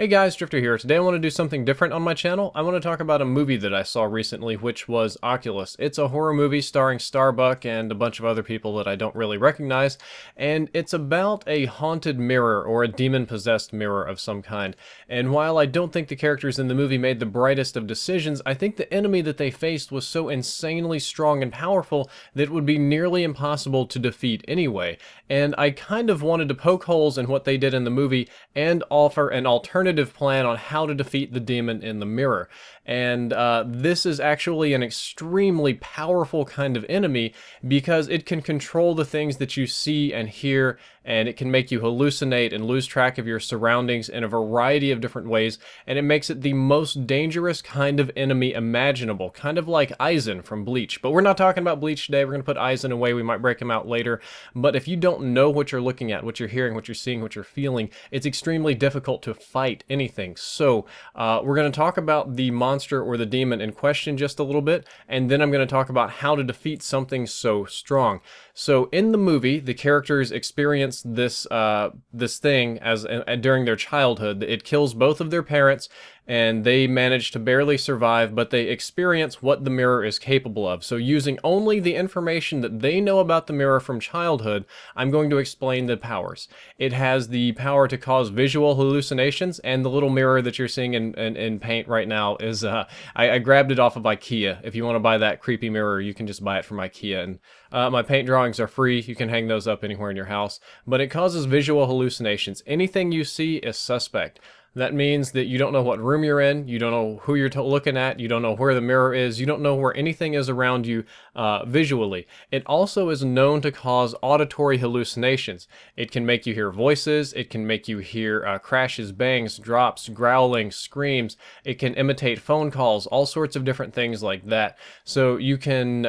Hey guys, Drifter here. Today I want to do something different on my channel. I want to talk about a movie that I saw recently, which was Oculus. It's a horror movie starring Starbuck and a bunch of other people that I don't really recognize, and it's about a haunted mirror or a demon-possessed mirror of some kind. And while I don't think the characters in the movie made the brightest of decisions, I think the enemy that they faced was so insanely strong and powerful that it would be nearly impossible to defeat anyway. And I kind of wanted to poke holes in what they did in the movie and offer an alternative plan on how to defeat the demon in the mirror. And this is actually an extremely powerful kind of enemy because it can control the things that you see and hear, and it can make you hallucinate and lose track of your surroundings in a variety of different ways, and it makes it the most dangerous kind of enemy imaginable, kind of like Aizen from Bleach. But we're not talking about Bleach today. We're going to put Aizen away. We might break him out later. But if you don't know what you're looking at, what you're hearing, what you're seeing, what you're feeling, it's extremely difficult to fight anything. So we're going to talk about the monster or the demon in question just a little bit, and then I'm going to talk about how to defeat something so strong. So in the movie, the characters experience this thing as during their childhood. It kills both of their parents, and they manage to barely survive, but they experience what the mirror is capable of. So using only the information that they know about the mirror from childhood, I'm going to explain the powers. It has the power to cause visual hallucinations, and the little mirror that you're seeing in paint right now is, I grabbed it off of IKEA. If you want to buy that creepy mirror, you can just buy it from IKEA. And my paint drawings are free. You can hang those up anywhere in your house. But it causes visual hallucinations. Anything you see is suspect. That means that you don't know what room you're in, you don't know who you're looking at, you don't know where the mirror is, you don't know where anything is around you visually. It also is known to cause auditory hallucinations. It can make you hear voices, it can make you hear crashes, bangs, drops, growling, screams, it can imitate phone calls, all sorts of different things like that. So you can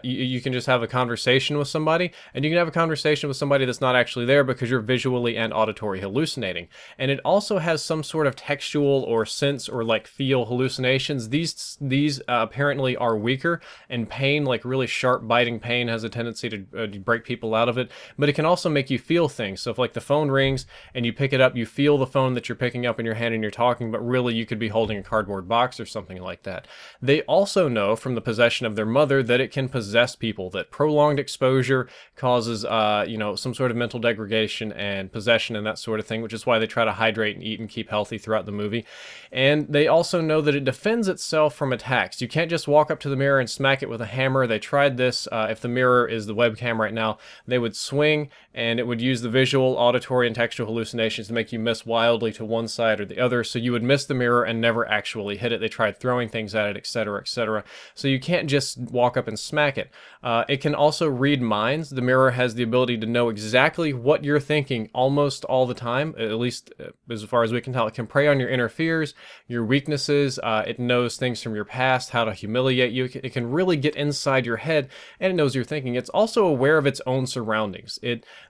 you can just have a conversation with somebody, and you can have a conversation with somebody that's not actually there because you're visually and auditory hallucinating. And it also has some sort of textual or sense or like feel hallucinations. These apparently are weaker, and pain, like really sharp biting pain, has a tendency to break people out of it, but it can also make you feel things. So if like the phone rings and you pick it up, you feel the phone that you're picking up in your hand and you're talking, but really you could be holding a cardboard box or something like that. They also know from the possession of their mother that it can possess people, that prolonged exposure causes some sort of mental degradation and possession and that sort of thing, which is why they try to hydrate and eat and keep healthy throughout the movie. And they also know that it defends itself from attacks. You can't just walk up to the mirror and smack it with a hammer. They tried this. If the mirror is the webcam right now, they would swing, and it would use the visual, auditory, and textual hallucinations to make you miss wildly to one side or the other, so you would miss the mirror and never actually hit it. They tried throwing things at it, etc., etc. So you can't just walk up and smack it. It can also read minds. The mirror has the ability to know exactly what you're thinking almost all the time, at least as far as we can tell. It can prey on your inner fears, your weaknesses. It knows things from your past, how to humiliate you. It can really get inside your head, and it knows your thinking. It's also aware of its own surroundings.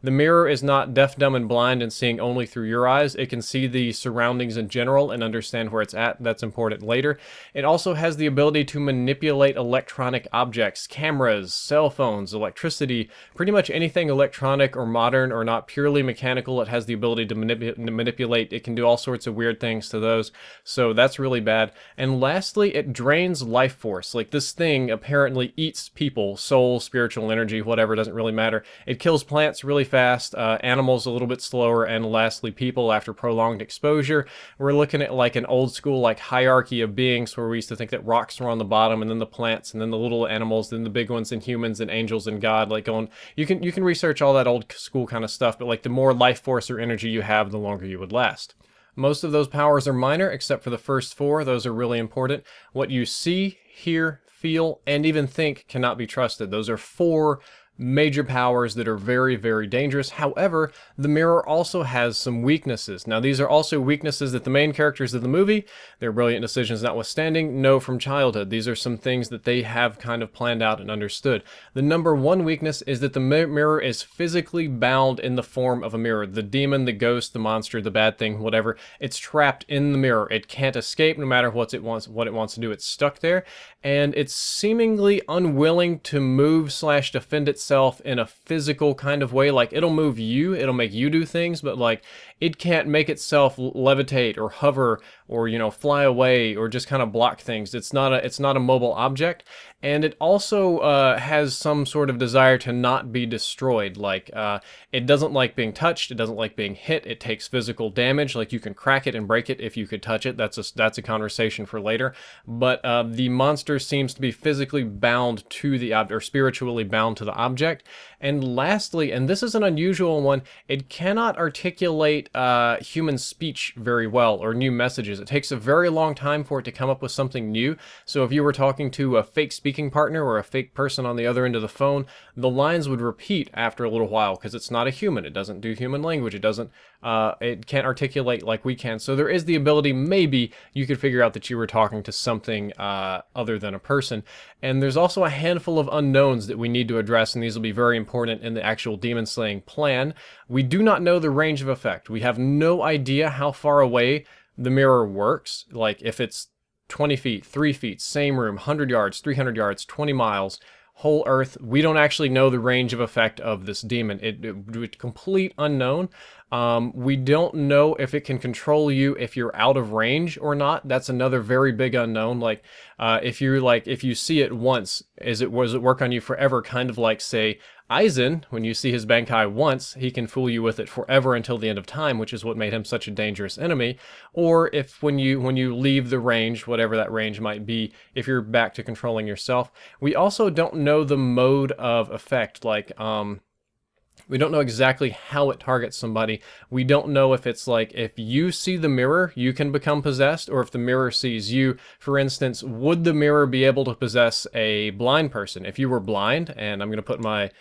The mirror is not deaf, dumb, and blind and seeing only through your eyes. It can see the surroundings in general and understand where it's at. That's important later. It also has the ability to manipulate electronic objects, cameras, cell phones, electricity, pretty much anything electronic or modern or not purely mechanical. It has the ability to manipulate. It can do all sorts of weird things to those, so that's really bad. And lastly, it drains life force. Like, this thing apparently eats people, soul, spiritual energy, whatever, doesn't really matter. It kills plants really fast, animals a little bit slower, and lastly people after prolonged exposure. We're looking at like an old school like hierarchy of beings, where we used to think that rocks were on the bottom, and then the plants, and then the little animals, then the big ones, and humans, and angels, and God. Like, going, you can research all that old school kind of stuff, but like the more life force or energy you have, the longer you would last. Most of those powers are minor, except for the first four. Those are really important. What you see, hear, feel, and even think cannot be trusted. Those are four major powers that are very, very dangerous. However, the mirror also has some weaknesses. Now, these are also weaknesses that the main characters of the movie, their brilliant decisions notwithstanding, know from childhood. These are some things that they have kind of planned out and understood. The number one weakness is that the mirror is physically bound in the form of a mirror. The demon, the ghost, the monster, the bad thing, whatever, it's trapped in the mirror. It can't escape no matter what it wants to do. It's stuck there, and it's seemingly unwilling to move / defend itself in a physical kind of way. Like, it'll move you, it'll make you do things, but like, it can't make itself levitate or hover or, you know, fly away or just kind of block things. It's not a mobile object, and it also has some sort of desire to not be destroyed. Like it doesn't like being touched, it doesn't like being hit, it takes physical damage. Like you can crack it and break it if you could touch it. That's a conversation for later. But the monster seems to be physically bound to the object, or spiritually bound to the object. And lastly, and this is an unusual one, it cannot articulate human speech very well or new messages. It takes a very long time for it to come up with something new. So if you were talking to a fake speaking partner or a fake person on the other end of the phone, the lines would repeat after a little while because it's not a human. It doesn't do human language. It can't articulate like we can. So there is the ability, maybe you could figure out that you were talking to something other than a person. And there's also a handful of unknowns that we need to address, and these will be very important in the actual demon slaying plan. We do not know the range of effect. We have no idea how far away the mirror works. Like if it's 20 feet, 3 feet, same room, 100 yards, 300 yards, 20 miles, whole Earth. We don't actually know the range of effect of this demon. It's complete unknown. We don't know if it can control you if you're out of range or not. That's another very big unknown. Like, if you see it once, was it work on you forever? Kind of like, say, Aizen, when you see his Bankai once, he can fool you with it forever until the end of time, which is what made him such a dangerous enemy. Or if when you leave the range, whatever that range might be, if you're back to controlling yourself. We also don't know the mode of effect, like, we don't know exactly how it targets somebody. We don't know if it's like, if you see the mirror, you can become possessed, or if the mirror sees you. For instance, would the mirror be able to possess a blind person? If you were blind, and I'm going to put my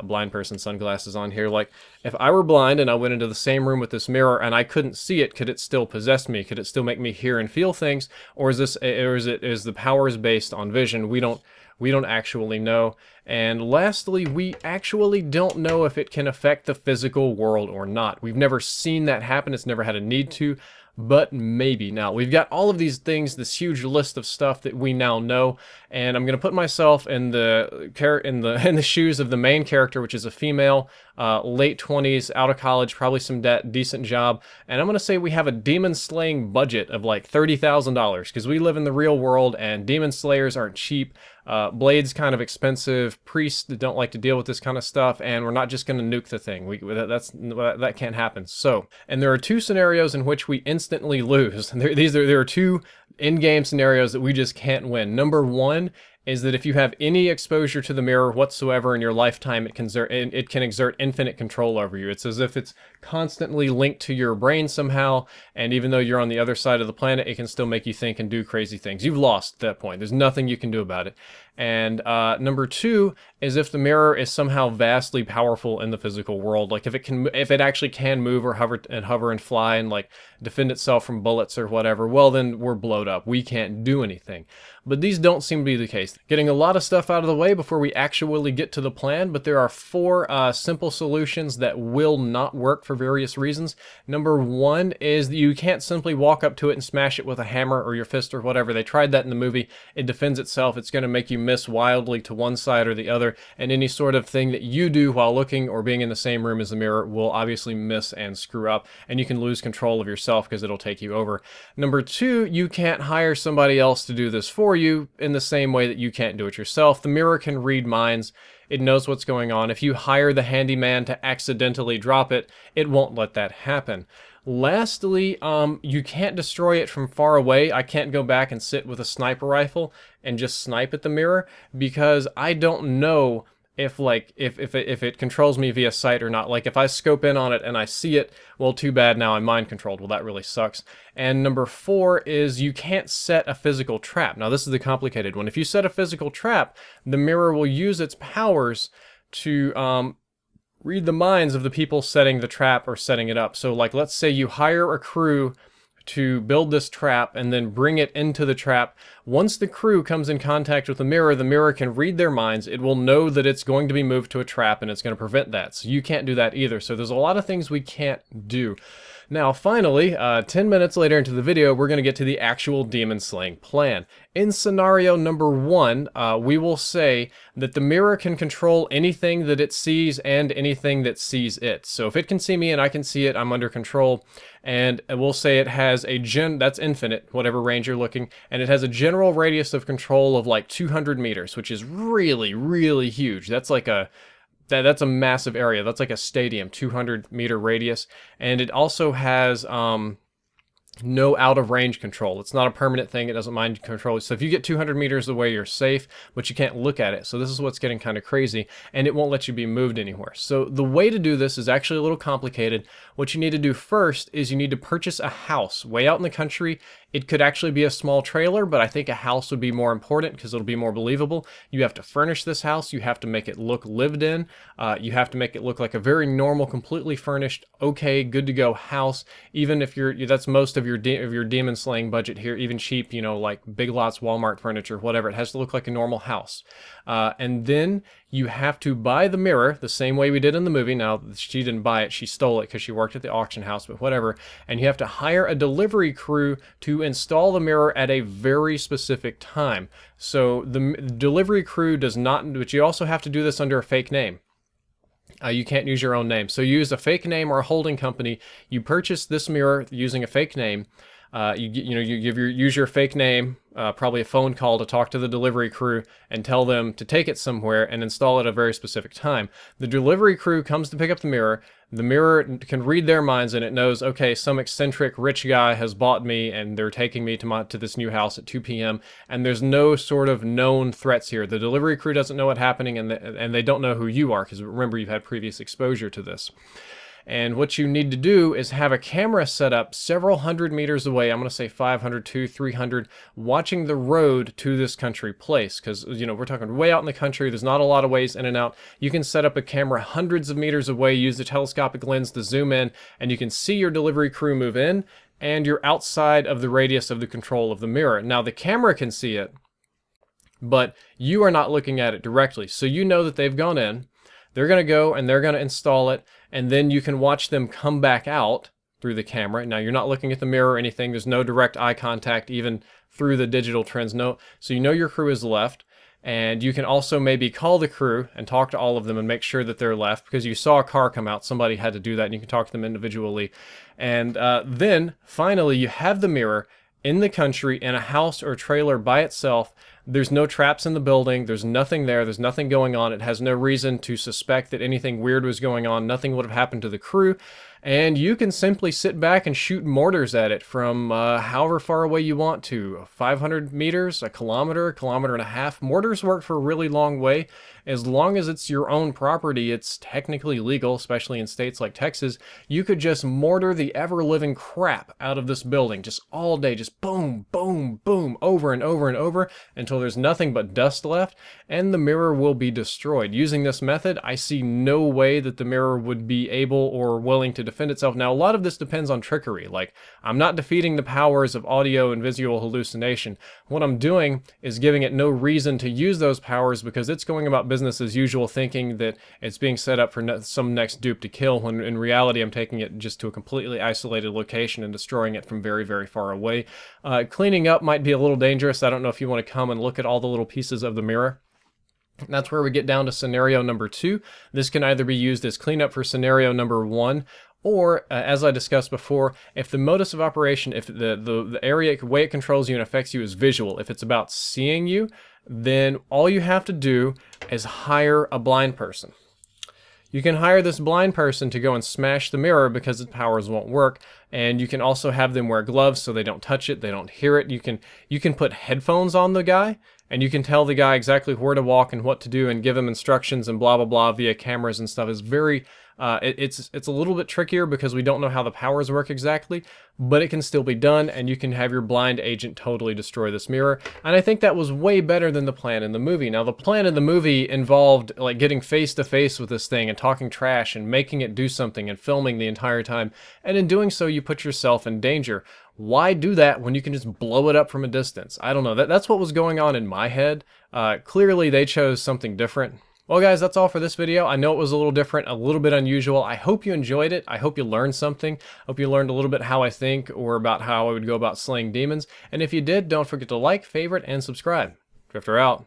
blind person sunglasses on here, like, if I were blind and I went into the same room with this mirror and I couldn't see it, could it still possess me? Could it still make me hear and feel things? Or is the powers based on vision? We don't actually know. And lastly, we actually don't know if it can affect the physical world or not. We've never seen that happen. It's never had a need to, but maybe. Now, we've got all of these things, this huge list of stuff that we now know, and I'm going to put myself in the shoes of the main character, which is a female, late 20s, out of college, probably some debt, decent job, and I'm going to say we have a demon slaying budget of like $30,000, because we live in the real world, and demon slayers aren't cheap. Blades kind of expensive, priests don't like to deal with this kind of stuff, and we're not just going to nuke the thing. That can't happen. So, and there are two scenarios in which we instantly lose. There are two in-game scenarios that we just can't win. Number one is that if you have any exposure to the mirror whatsoever in your lifetime, it can exert infinite control over you. It's as if it's constantly linked to your brain somehow, and even though you're on the other side of the planet, it can still make you think and do crazy things. You've lost at that point. There's nothing you can do about it. And number two is if the mirror is somehow vastly powerful in the physical world, like if it actually can move or hover and fly and like defend itself from bullets or whatever, well then we're blowed up. We can't do anything. But these don't seem to be the case. Getting a lot of stuff out of the way before we actually get to the plan, but there are four simple solutions that will not work for various reasons. Number one is that you can't simply walk up to it and smash it with a hammer or your fist or whatever. They tried that in the movie. It defends itself. It's going to make you miss wildly to one side or the other, and any sort of thing that you do while looking or being in the same room as the mirror will obviously miss and screw up, and you can lose control of yourself because it'll take you over. Number two, you can't hire somebody else to do this for you in the same way that you can't do it yourself. The mirror can read minds. It knows what's going on. If you hire the handyman to accidentally drop it, it won't let that happen. Lastly, you can't destroy it from far away. I can't go back and sit with a sniper rifle and just snipe at the mirror, because I don't know if it controls me via sight or not. Like if I scope in on it and I see it, well, too bad, now I'm mind controlled. Well, that really sucks. And number four is you can't set a physical trap. Now this is the complicated one. If you set a physical trap, the mirror will use its powers to read the minds of the people setting the trap or setting it up. So like, let's say you hire a crew to build this trap and then bring it into the trap. Once the crew comes in contact with the mirror can read their minds. It will know that it's going to be moved to a trap and it's going to prevent that. So you can't do that either. So there's a lot of things we can't do. Now, finally, 10 minutes later into the video, we're going to get to the actual demon slaying plan. In scenario number 1, we will say that the mirror can control anything that it sees and anything that sees it. So if it can see me and I can see it, I'm under control. And we'll say it has a that's infinite, whatever range you're looking, and it has a general radius of control of like 200 meters, which is really, really huge. That's like that's a massive area. That's like a stadium, 200-meter radius. And it also has no out-of-range control. It's not a permanent thing. It doesn't mind control. So if you get 200 meters away, you're safe, but you can't look at it. So this is what's getting kind of crazy, and it won't let you be moved anywhere. So the way to do this is actually a little complicated. What you need to do first is you need to purchase a house way out in the country. It could actually be a small trailer, but I think a house would be more important because it'll be more believable. You have to furnish this house. You have to make it look lived in. You have to make it look like a very normal, completely furnished, okay, good to go house. Even if that's most of your demon slaying budget here, even cheap, you know, like Big Lots, Walmart furniture, whatever. It has to look like a normal house. And then you have to buy the mirror the same way we did in the movie. Now, she didn't buy it. She stole it because she worked at the auction house, but whatever. And you have to hire a delivery crew to install the mirror at a very specific time. So the delivery crew does not, but you also have to do this under a fake name. You can't use your own name. So use a fake name or a holding company. You purchase this mirror using a fake name. Use your fake name, probably a phone call to talk to the delivery crew and tell them to take it somewhere and install it at a very specific time. The delivery crew comes to pick up the mirror. The mirror can read their minds and it knows, okay, some eccentric rich guy has bought me and they're taking me to this new house at 2 p.m. and there's no sort of known threats here. The delivery crew doesn't know what's happening and they don't know who you are because remember, you've had previous exposure to this. And what you need to do is have a camera set up several hundred meters away. I'm going to say 500 to 300, watching the road to this country place. Because, you know, we're talking way out in the country. There's not a lot of ways in and out. You can set up a camera hundreds of meters away, use the telescopic lens to zoom in, and you can see your delivery crew move in, and you're outside of the radius of the control of the mirror. Now, the camera can see it, but you are not looking at it directly. So you know that they've gone in. They're going to go and they're going to install it, and then you can watch them come back out through the camera. Now, you're not looking at the mirror or anything. There's no direct eye contact even through the digital trends. No, so you know your crew is left, and you can also maybe call the crew and talk to all of them and make sure that they're left because you saw a car come out. Somebody had to do that, and you can talk to them individually. And then, finally, you have the mirror in the country in a house or trailer by itself. There's no traps in the building. There's nothing there. There's nothing going on. It has no reason to suspect that anything weird was going on. Nothing would have happened to the crew. And you can simply sit back and shoot mortars at it from however far away you want to. 500 meters, a kilometer and a half. Mortars work for a really long way. As long as it's your own property, it's technically legal, especially in states like Texas. You could just mortar the ever-living crap out of this building just all day. Just boom, boom, boom, over and over and over until there's nothing but dust left, and the mirror will be destroyed. Using this method, I see no way that the mirror would be able or willing to defend itself. Now, a lot of this depends on trickery. Like, I'm not defeating the powers of audio and visual hallucination. What I'm doing is giving it no reason to use those powers because it's going about business as usual, thinking that it's being set up for some next dupe to kill, when in reality I'm taking it just to a completely isolated location and destroying it from very, very far away. Cleaning up might be a little dangerous. I don't know if you want to come and look at all the little pieces of the mirror. That's where we get down to scenario number 2. This can either be used as cleanup for scenario number 1, or, as I discussed before, if the modus of operation, if the area, way it controls you and affects you is visual, if it's about seeing you, then all you have to do is hire a blind person. You can hire this blind person to go and smash the mirror because its powers won't work, and you can also have them wear gloves so they don't touch it, they don't hear it. You can put headphones on the guy, and you can tell the guy exactly where to walk and what to do and give him instructions and blah, blah, blah via cameras and stuff. It's very... it's a little bit trickier because we don't know how the powers work exactly, but it can still be done, and you can have your blind agent totally destroy this mirror. And I think that was way better than the plan in the movie. Now, the plan in the movie involved like getting face to face with this thing and talking trash and making it do something and filming the entire time. And in doing so, you put yourself in danger. Why do that when you can just blow it up from a distance? I don't know. That's what was going on in my head. Clearly, they chose something different. Well guys, that's all for this video. I know it was a little different, a little bit unusual. I hope you enjoyed it. I hope you learned something. I hope you learned a little bit how I think or about how I would go about slaying demons. And if you did, don't forget to like, favorite, and subscribe. Drifter out.